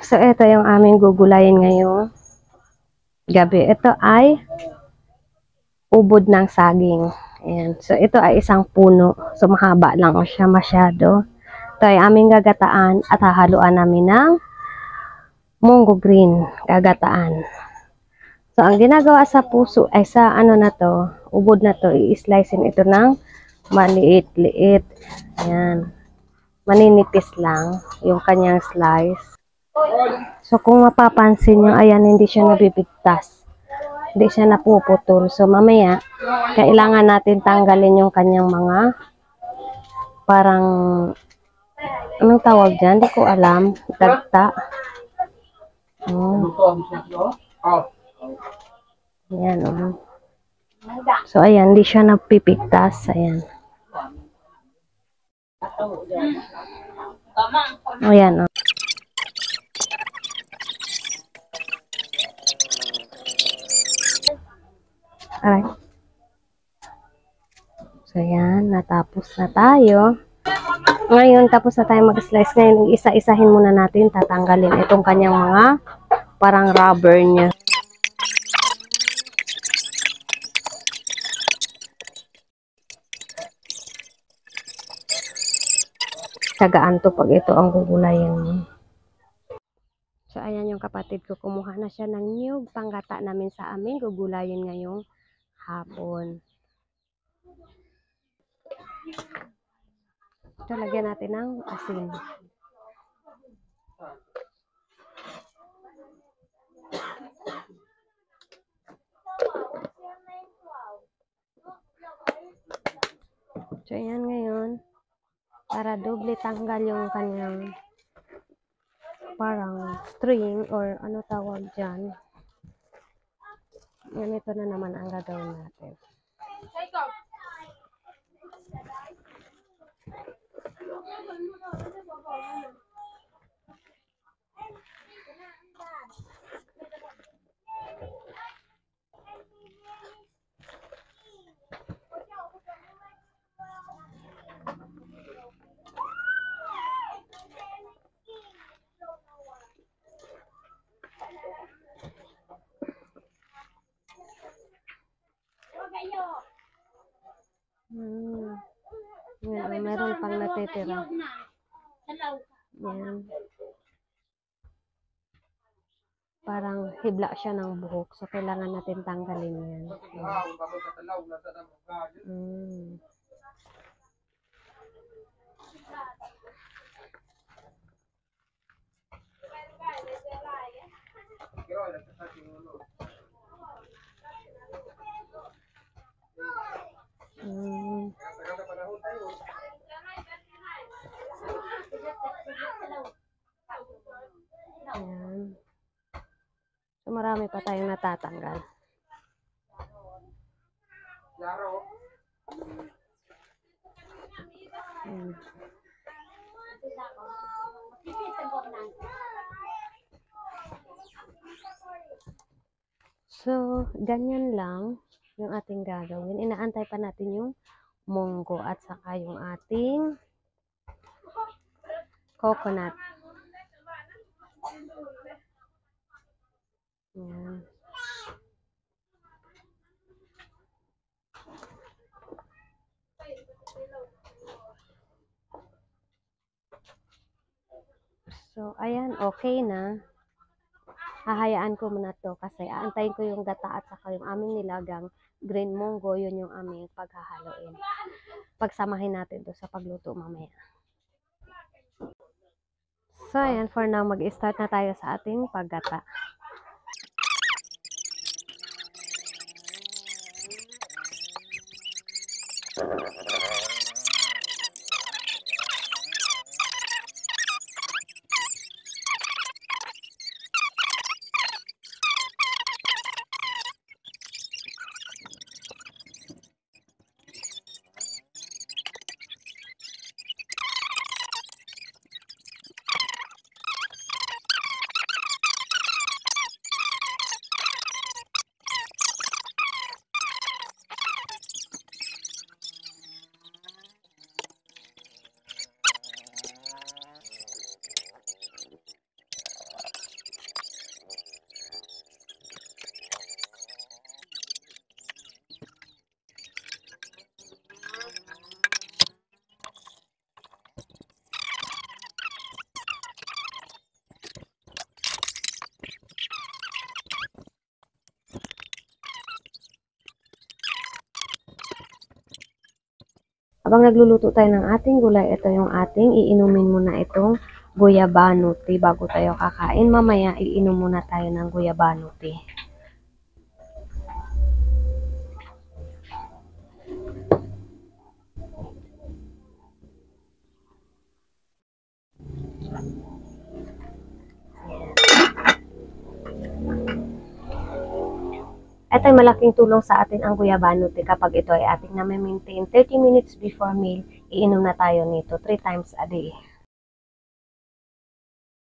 So, ito yung aming gugulayin ngayong gabi. Ito ay ubod ng saging. Ayan. So, ito ay isang puno. So, mahaba lang siya masyado. Ito ay aming gagataan at hahaluan namin ng munggo green gagataan. So, ang ginagawa sa puso ay sa ano na to, ubod na to, i-slicein ito ng maliit-liit. Ayan. Maninipis lang yung kanyang slice. So, kung mapapansin nyo, ayan, hindi siya nabibigtas. Hindi siya napuputol. So, mamaya, kailangan natin tanggalin yung kanyang mga parang, anong tawag dyan? Hindi ko alam. Dagta. Ayan, So, ayan, hindi siya napipigtas. Ayan. Ayan, Aray. So, ayan, natapos na tayo. Ngayon, tapos na tayo mag-slice. Ngayon, isa-isahin muna natin, tatanggalin itong kanyang mga parang rubber niya. Tsagaan to pag ito ang gugulayin mo. So, ayan yung kapatid ko. Kumuha na siya ng niyog panggata namin sa amin. Gugulayin ngayong hapon. Ito, lagyan natin ng asin. So, ayan ngayon. Para doble tanggal yung kanyang parang string or ano tawag dyan. Ganito na naman ang gagawin natin. Yan, meron pang natitira. Yan. Parang hibla siya ng buhok. So, kailangan natin tanggalin yan. Ayan. So, marami pa tayong natatanggal. So, ganyan lang yung ating gagawin. Inaantay pa natin yung munggo at saka yung ating coconut. Yan. So, ayan, okay na. Hahayaan ko muna to kasi aantayin ko yung gata at saka yung aming nilagang green munggo. Yun yung aming paghahaluin. Pagsamahin natin to sa pagluto mamaya. So, ayan, for now, mag-start na tayo sa ating paggata. Habang nagluluto tayo ng ating gulay, ito yung ating iinumin muna itong guyabano tea bago tayo kakain. Mamaya, iinom muna tayo ng guyabano tea. Ito ay malaking tulong sa atin ang guyabano tea kapag ito ay ating na-maintain 30 minutes before meal, iinom na tayo nito 3 times a day.